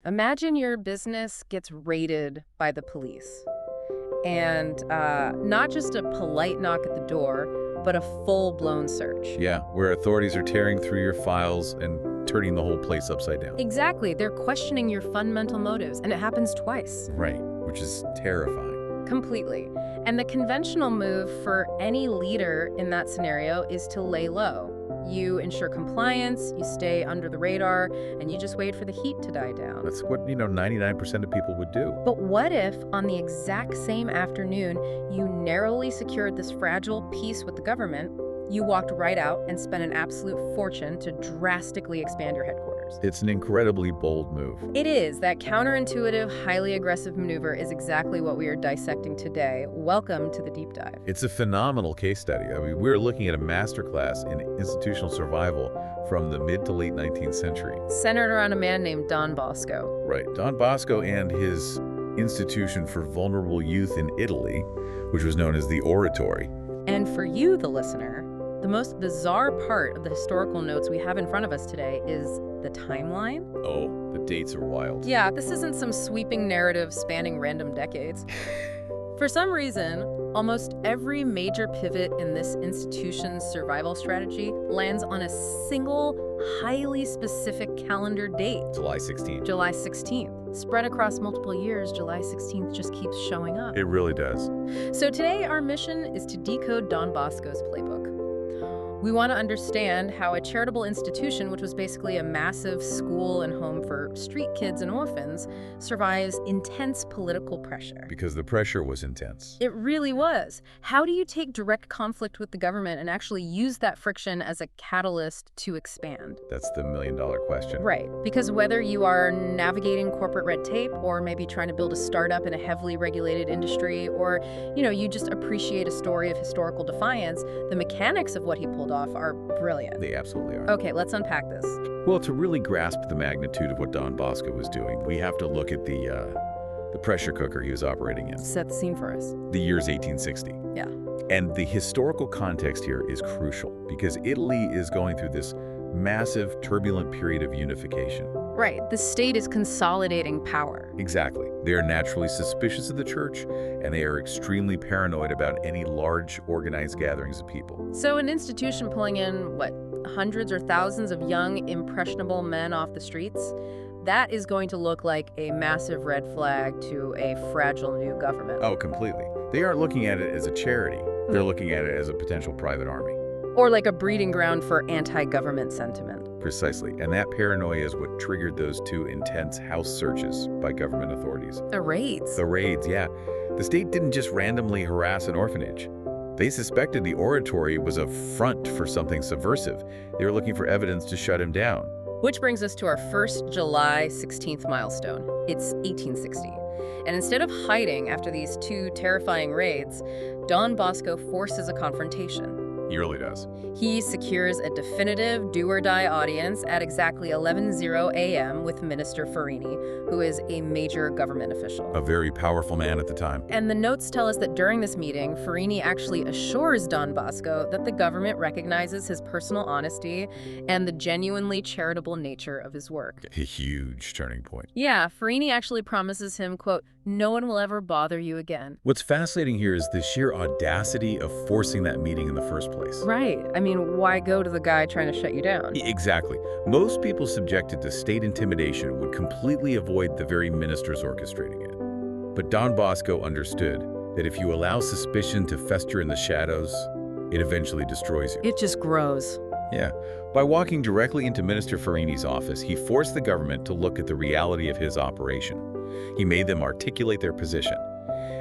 Imagine your business gets raided by the police. And not just a polite knock at the door, but a full-blown search. Yeah, where authorities are tearing through your files and turning the whole place upside down. Exactly. They're questioning your fundamental motives, and it happens twice. Right, which is terrifying. Completely. And the conventional move for any leader in that scenario is to lay low. You ensure compliance, you stay under the radar, and you just wait for the heat to die down. That's what, 99% of people would do. But what if, on the exact same afternoon, you narrowly secured this fragile peace with the government, you walked right out and spent an absolute fortune to drastically expand your headquarters? It's an incredibly bold move. It is. That counterintuitive, highly aggressive maneuver is exactly what we are dissecting today. Welcome to the Deep Dive. It's a phenomenal case study. We're looking at a masterclass in institutional survival from the mid to late 19th century. Centered around a man named Don Bosco. Right. Don Bosco and his institution for vulnerable youth in Italy, which was known as the Oratory. And for you, the listener, the most bizarre part of the historical notes we have in front of us today is the timeline. Oh, the dates are wild. Yeah, this isn't some sweeping narrative spanning random decades. For some reason, almost every major pivot in this institution's survival strategy lands on a single, highly specific calendar date. July 16th. July 16th. Spread across multiple years, July 16th just keeps showing up. It really does. So today, our mission is to decode Don Bosco's playbook. We want to understand how a charitable institution, which was basically a massive school and home for street kids and orphans, survives intense political pressure. Because the pressure was intense. It really was. How do you take direct conflict with the government and actually use that friction as a catalyst to expand? That's the million-dollar question. Right. Because whether you are navigating corporate red tape or maybe trying to build a startup in a heavily regulated industry, or, you just appreciate a story of historical defiance, the mechanics of what he pulled off are brilliant. They absolutely are. Okay, let's unpack this. Well, to really grasp the magnitude of what Don Bosco was doing, we have to look at the pressure cooker he was operating in. Set the scene for us. The year's 1860. Yeah. And the historical context here is crucial because Italy is going through this massive, turbulent period of unification. Right. The state is consolidating power. Exactly. They are naturally suspicious of the church, and they are extremely paranoid about any large, organized gatherings of people. So an institution pulling in, hundreds or thousands of young, impressionable men off the streets, that is going to look like a massive red flag to a fragile new government. Oh, completely. They aren't looking at it as a charity. They're looking at it as a potential private army. Or like a breeding ground for anti-government sentiment. Precisely. And that paranoia is what triggered those two intense house searches by government authorities. The raids. The raids, yeah. The state didn't just randomly harass an orphanage. They suspected the oratory was a front for something subversive. They were looking for evidence to shut him down. Which brings us to our first July 16th milestone. It's 1860. And instead of hiding after these two terrifying raids, Don Bosco forces a confrontation. He really does. He secures a definitive do-or-die audience at exactly 11:00 a.m. with Minister Farini, who is a major government official. A very powerful man at the time. And the notes tell us that during this meeting, Farini actually assures Don Bosco that the government recognizes his personal honesty and the genuinely charitable nature of his work. A huge turning point. Yeah, Farini actually promises him, quote, "No one will ever bother you again." What's fascinating here is the sheer audacity of forcing that meeting in the first place. Right. I mean, why go to the guy trying to shut you down? Exactly. Most people subjected to state intimidation would completely avoid the very ministers orchestrating it. But Don Bosco understood that if you allow suspicion to fester in the shadows, it eventually destroys you. It just grows. Yeah. By walking directly into Minister Farini's office, he forced the government to look at the reality of his operation. He made them articulate their position,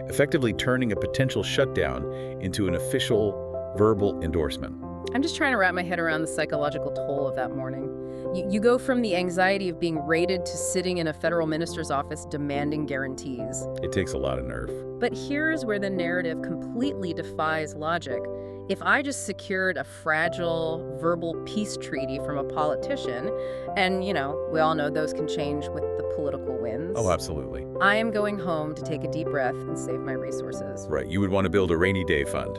effectively turning a potential shutdown into an official verbal endorsement. I'm just trying to wrap my head around the psychological toll of that morning. You go from the anxiety of being raided to sitting in a federal minister's office demanding guarantees. It takes a lot of nerve. But here's where the narrative completely defies logic. If I just secured a fragile verbal peace treaty from a politician, and, we all know those can change with the political winds. Oh, absolutely. I am going home to take a deep breath and save my resources. Right. You would want to build a rainy day fund,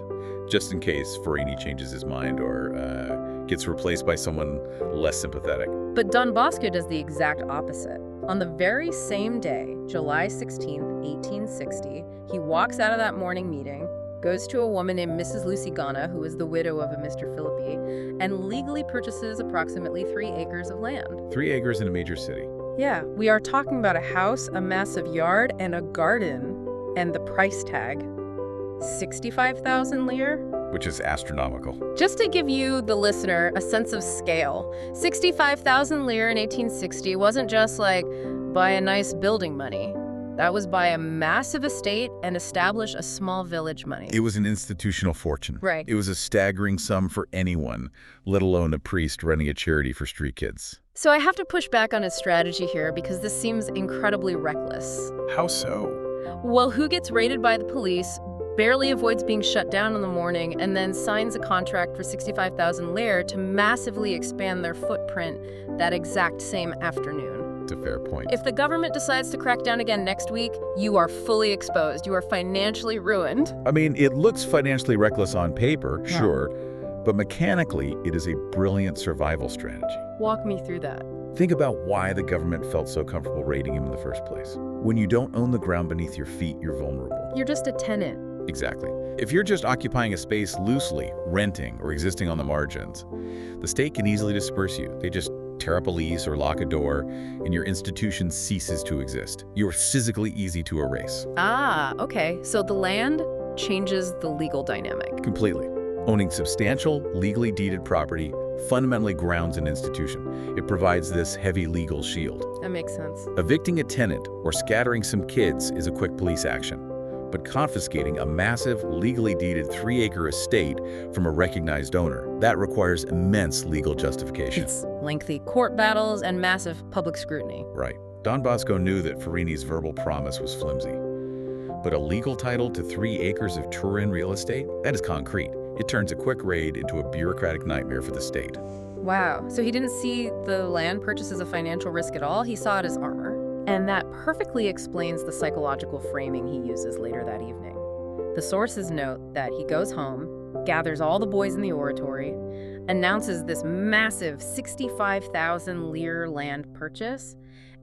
just in case Farini changes his mind or gets replaced by someone less sympathetic. But Don Bosco does the exact opposite. On the very same day, July 16th, 1860, he walks out of that morning meeting, goes to a woman named Mrs. Lucy Ghana, who is the widow of a Mr. Philippi, and legally purchases approximately 3 acres of land. 3 acres in a major city. Yeah, we are talking about a house, a massive yard, and a garden. And the price tag, 65,000 lire? Which is astronomical. Just to give you, the listener, a sense of scale, 65,000 lire in 1860 wasn't just like buy a nice building money. That was buy a massive estate and establish a small village money. It was an institutional fortune. Right. It was a staggering sum for anyone, let alone a priest running a charity for street kids. So I have to push back on his strategy here because this seems incredibly reckless. How so? Well, who gets raided by the police, barely avoids being shut down in the morning, and then signs a contract for 65,000 lire to massively expand their footprint that exact same afternoon? It's a fair point. If the government decides to crack down again next week, you are fully exposed. You are financially ruined. I mean, it looks financially reckless on paper, sure, but mechanically, it is a brilliant survival strategy. Walk me through that. Think about why the government felt so comfortable raiding him in the first place. When you don't own the ground beneath your feet, you're vulnerable. You're just a tenant. Exactly. If you're just occupying a space loosely, renting, or existing on the margins, the state can easily disperse you. They just tear up a lease or lock a door, and your institution ceases to exist. You're physically easy to erase. Ah, okay. So the land changes the legal dynamic. Completely. Owning substantial, legally deeded property fundamentally grounds an institution. It provides this heavy legal shield. That makes sense. Evicting a tenant or scattering some kids is a quick police action, but confiscating a massive, legally deeded 3-acre estate from a recognized owner, that requires immense legal justification. It's lengthy court battles and massive public scrutiny. Right. Don Bosco knew that Farini's verbal promise was flimsy. But a legal title to 3 acres of Turin real estate, that is concrete. It turns a quick raid into a bureaucratic nightmare for the state. Wow. So he didn't see the land purchase as a financial risk at all. He saw it as armor. And that perfectly explains the psychological framing he uses later that evening. The sources note that he goes home, gathers all the boys in the oratory, announces this massive 65,000 lire land purchase,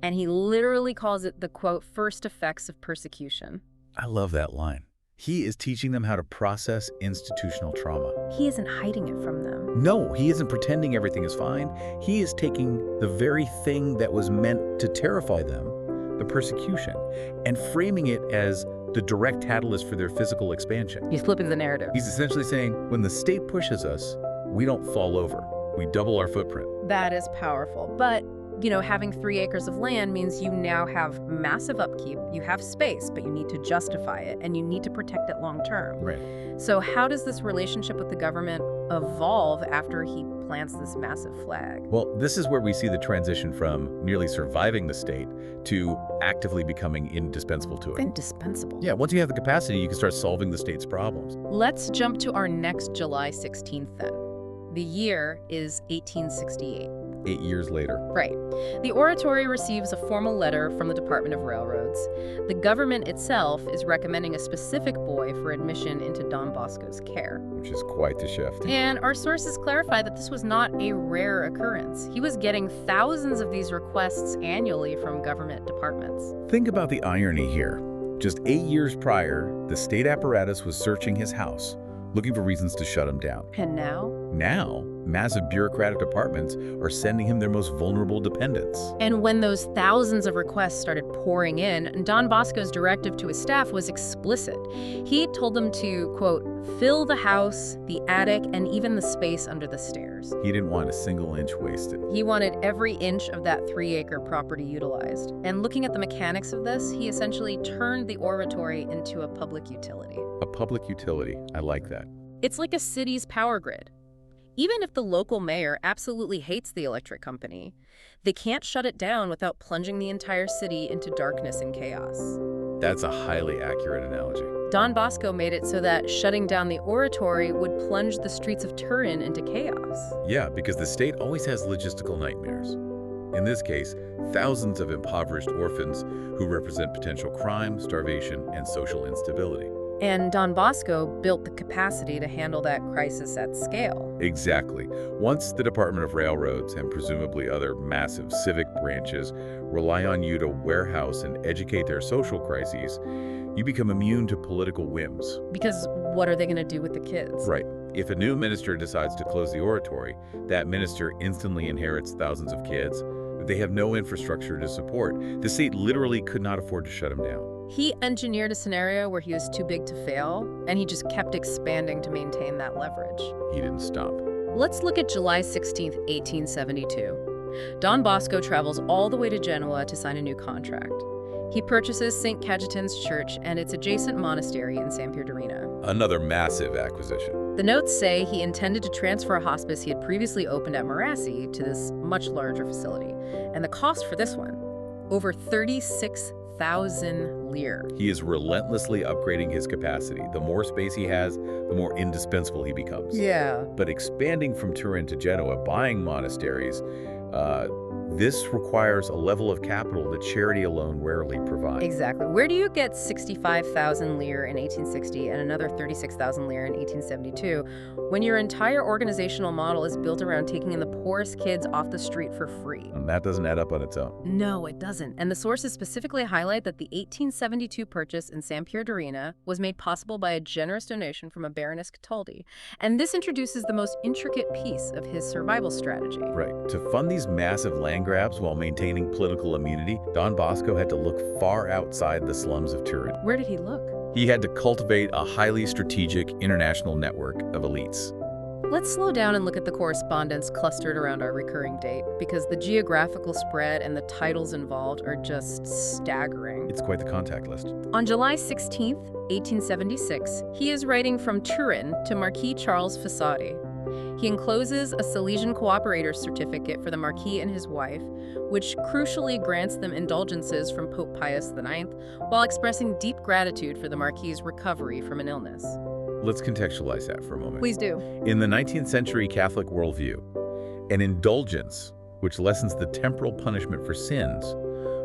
and he literally calls it the, quote, first effects of persecution. I love that line. He is teaching them how to process institutional trauma. He isn't hiding it from them. No, he isn't pretending everything is fine. He is taking the very thing that was meant to terrify them, the persecution, and framing it as the direct catalyst for their physical expansion. He's flipping the narrative. He's essentially saying, when the state pushes us, we don't fall over. We double our footprint. That is powerful. But, you know, having 3 acres of land means you now have massive upkeep. You have space, but you need to justify it, and you need to protect it long term. Right. So how does this relationship with the government evolve after he plants this massive flag? Well, this is where we see the transition from nearly surviving the state to actively becoming indispensable to it. Indispensable. Yeah, once you have the capacity, you can start solving the state's problems. Let's jump to our next July 16th then. The year is 1868. 8 years later. Right. The oratory receives a formal letter from the Department of Railroads. The government itself is recommending a specific boy for admission into Don Bosco's care. Which is quite the shift. And our sources clarify that this was not a rare occurrence. He was getting thousands of these requests annually from government departments. Think about the irony here. Just 8 years prior, the state apparatus was searching his house, looking for reasons to shut him down. And now? Now, massive bureaucratic departments are sending him their most vulnerable dependents. And when those thousands of requests started pouring in, Don Bosco's directive to his staff was explicit. He told them to, quote, fill the house, the attic, and even the space under the stairs. He didn't want a single inch wasted. He wanted every inch of that 3-acre property utilized. And looking at the mechanics of this, he essentially turned the oratory into a public utility. A public utility. I like that. It's like a city's power grid. Even if the local mayor absolutely hates the electric company, they can't shut it down without plunging the entire city into darkness and chaos. That's a highly accurate analogy. Don Bosco made it so that shutting down the oratory would plunge the streets of Turin into chaos. Yeah, because the state always has logistical nightmares. In this case, thousands of impoverished orphans who represent potential crime, starvation, and social instability. And Don Bosco built the capacity to handle that crisis at scale. Exactly. Once the Department of Railroads and presumably other massive civic branches rely on you to warehouse and educate their social crises, you become immune to political whims. Because what are they going to do with the kids? Right. If a new minister decides to close the oratory, that minister instantly inherits thousands of kids that they have no infrastructure to support. The state literally could not afford to shut them down. He engineered a scenario where he was too big to fail, and he just kept expanding to maintain that leverage. He didn't stop. Let's look at July 16, 1872. Don Bosco travels all the way to Genoa to sign a new contract. He purchases St. Cajetan's Church and its adjacent monastery in Sampierdarena. Another massive acquisition. The notes say he intended to transfer a hospice he had previously opened at Marassi to this much larger facility. And the cost for this one, over 36,000 lire. He is relentlessly upgrading his capacity. The more space he has, the more indispensable he becomes. Yeah. But expanding from Turin to Genoa, buying monasteries, this requires a level of capital that charity alone rarely provides. Exactly. Where do you get 65,000 lire in 1860 and another 36,000 lire in 1872 when your entire organizational model is built around taking in the poorest kids off the street for free? And that doesn't add up on its own. No, it doesn't. And the sources specifically highlight that the 1872 purchase in Sampierdarena was made possible by a generous donation from a Baroness Cataldi. And this introduces the most intricate piece of his survival strategy. Right. To fund these massive land grabs while maintaining political immunity, Don Bosco had to look far outside the slums of Turin. Where did he look? He had to cultivate a highly strategic international network of elites. Let's slow down and look at the correspondence clustered around our recurring date, because the geographical spread and the titles involved are just staggering. It's quite the contact list. On July 16th, 1876, he is writing from Turin to Marquis Charles Fissati. He encloses a Salesian Cooperator certificate for the Marquis and his wife, which crucially grants them indulgences from Pope Pius IX, while expressing deep gratitude for the Marquis's recovery from an illness. Let's contextualize that for a moment. Please do. In the 19th century Catholic worldview, an indulgence, which lessens the temporal punishment for sins,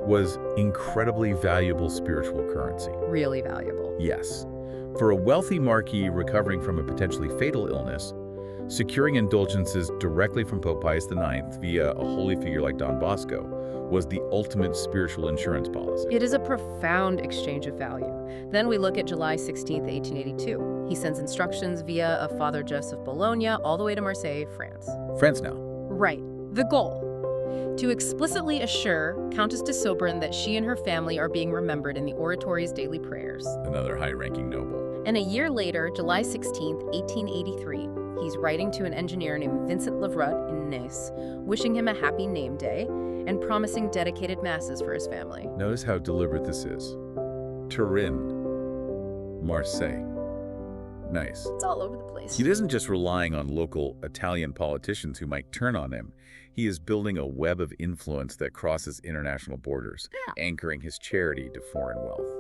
was incredibly valuable spiritual currency. Really valuable. Yes. For a wealthy marquis recovering from a potentially fatal illness, securing indulgences directly from Pope Pius IX via a holy figure like Don Bosco was the ultimate spiritual insurance policy. It is a profound exchange of value. Then we look at July 16, 1882. He sends instructions via a Father Joseph Bologna all the way to Marseille, France. France now. Right. The goal: to explicitly assure Countess de Sobran that she and her family are being remembered in the oratory's daily prayers. Another high-ranking noble. And a year later, July 16, 1883, he's writing to an engineer named Vincent Levrut in Nice, wishing him a happy name day and promising dedicated masses for his family. Notice how deliberate this is. Turin, Marseille. Nice. It's all over the place. He isn't just relying on local Italian politicians who might turn on him. He is building a web of influence that crosses international borders, anchoring his charity to foreign wealth.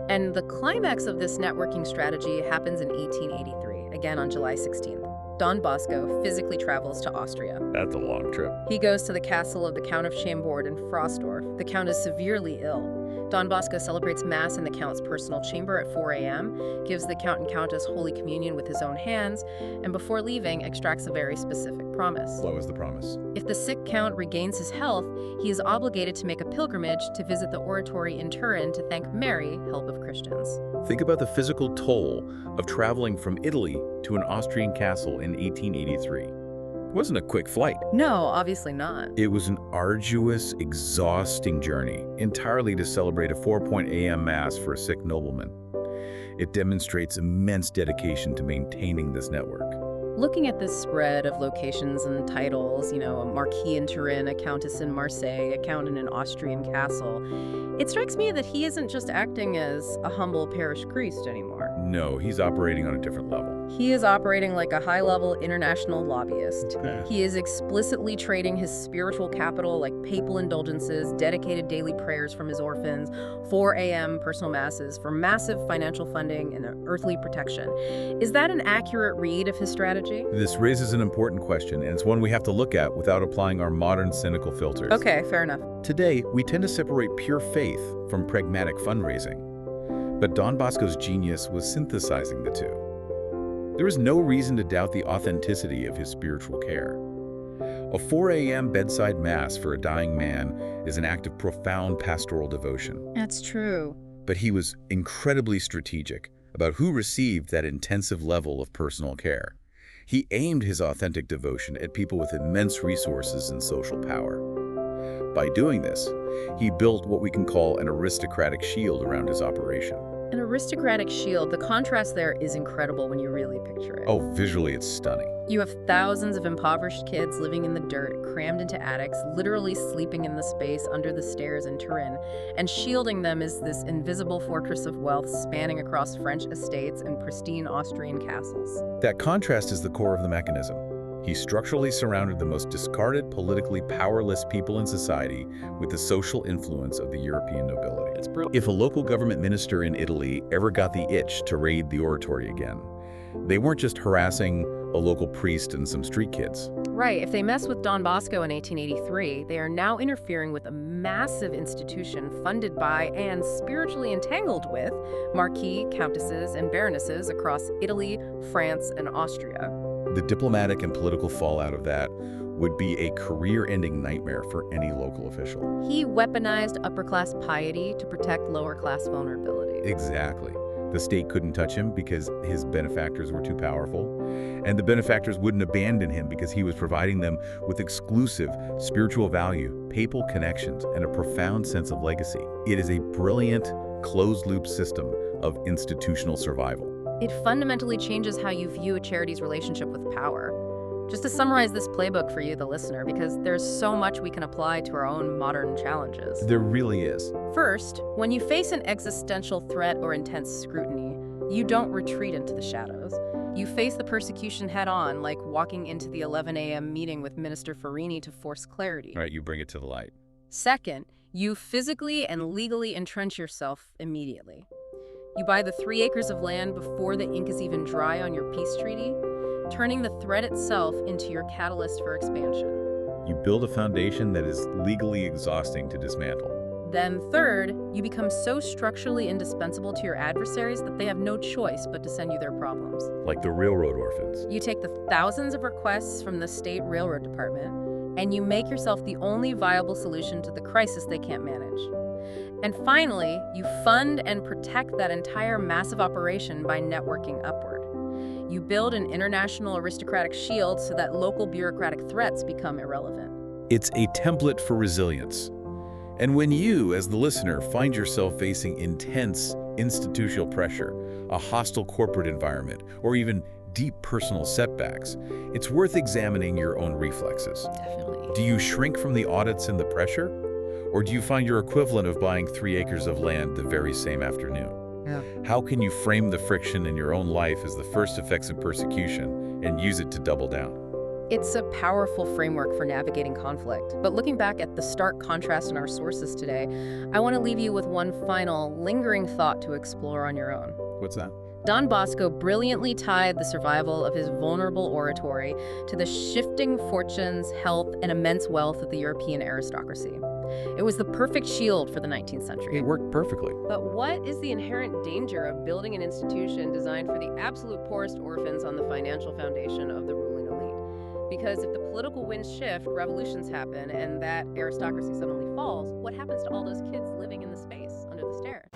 And the climax of this networking strategy happens in 1883, again on July 16th. Don Bosco physically travels to Austria. That's a long trip. He goes to the castle of the Count of Chambord in Frostdorf. The Count is severely ill. Don Bosco celebrates Mass in the Count's personal chamber at 4 a.m., gives the Count and Countess Holy Communion with his own hands, and before leaving, extracts a very specific promise. What was the promise? If the sick Count regains his health, he is obligated to make a pilgrimage to visit the oratory in Turin to thank Mary, help of Christians. Think about the physical toll of traveling from Italy to an Austrian castle in 1883. It wasn't a quick flight. No, obviously not. It was an arduous, exhausting journey, entirely to celebrate a 4 a.m. Mass for a sick nobleman. It demonstrates immense dedication to maintaining this network. Looking at this spread of locations and titles, a marquis in Turin, a countess in Marseille, a count in an Austrian castle, it strikes me that he isn't just acting as a humble parish priest anymore. No, he's operating on a different level. He is operating like a high-level international lobbyist. Okay. He is explicitly trading his spiritual capital like papal indulgences, dedicated daily prayers from his orphans, 4 a.m. personal masses for massive financial funding and earthly protection. Is that an accurate read of his strategy? This raises an important question, and it's one we have to look at without applying our modern cynical filters. Okay, fair enough. Today, we tend to separate pure faith from pragmatic fundraising. But Don Bosco's genius was synthesizing the two. There is no reason to doubt the authenticity of his spiritual care. A 4 a.m. bedside mass for a dying man is an act of profound pastoral devotion. That's true. But he was incredibly strategic about who received that intensive level of personal care. He aimed his authentic devotion at people with immense resources and social power. By doing this, he built what we can call an aristocratic shield around his operation. An aristocratic shield, the contrast there is incredible when you really picture it. Oh, visually it's stunning. You have thousands of impoverished kids living in the dirt, crammed into attics, literally sleeping in the space under the stairs in Turin, and shielding them is this invisible fortress of wealth spanning across French estates and pristine Austrian castles. That contrast is the core of the mechanism. He structurally surrounded the most discarded, politically powerless people in society with the social influence of the European nobility. It's brilliant. If a local government minister in Italy ever got the itch to raid the oratory again, they weren't just harassing a local priest and some street kids. Right, if they mess with Don Bosco in 1883, they are now interfering with a massive institution funded by and spiritually entangled with marquis, countesses, and baronesses across Italy, France, and Austria. The diplomatic and political fallout of that would be a career-ending nightmare for any local official. He weaponized upper-class piety to protect lower-class vulnerability. Exactly. The state couldn't touch him because his benefactors were too powerful, and the benefactors wouldn't abandon him because he was providing them with exclusive spiritual value, papal connections, and a profound sense of legacy. It is a brilliant, closed-loop system of institutional survival. It fundamentally changes how you view a charity's relationship with power. Just to summarize this playbook for you, the listener, because there's so much we can apply to our own modern challenges. There really is. First, when you face an existential threat or intense scrutiny, you don't retreat into the shadows. You face the persecution head-on, like walking into the 11 a.m. meeting with Minister Farini to force clarity. Right, you bring it to the light. Second, you physically and legally entrench yourself immediately. You buy the 3 acres of land before the ink is even dry on your peace treaty, turning the threat itself into your catalyst for expansion. You build a foundation that is legally exhausting to dismantle. Then third, you become so structurally indispensable to your adversaries that they have no choice but to send you their problems. Like the railroad orphans. You take the thousands of requests from the state railroad department, and you make yourself the only viable solution to the crisis they can't manage. And finally, you fund and protect that entire massive operation by networking upward. You build an international aristocratic shield so that local bureaucratic threats become irrelevant. It's a template for resilience. And when you, as the listener, find yourself facing intense institutional pressure, a hostile corporate environment, or even deep personal setbacks, it's worth examining your own reflexes. Definitely. Do you shrink from the audits and the pressure? Or do you find your equivalent of buying 3 acres of land the very same afternoon? Yeah. How can you frame the friction in your own life as the first effects of persecution and use it to double down? It's a powerful framework for navigating conflict. But looking back at the stark contrast in our sources today, I want to leave you with one final, lingering thought to explore on your own. What's that? Don Bosco brilliantly tied the survival of his vulnerable oratory to the shifting fortunes, health, and immense wealth of the European aristocracy. It was the perfect shield for the 19th century. It worked perfectly. But what is the inherent danger of building an institution designed for the absolute poorest orphans on the financial foundation of the ruling elite? Because if the political winds shift, revolutions happen, and that aristocracy suddenly falls, what happens to all those kids living in the space under the stairs?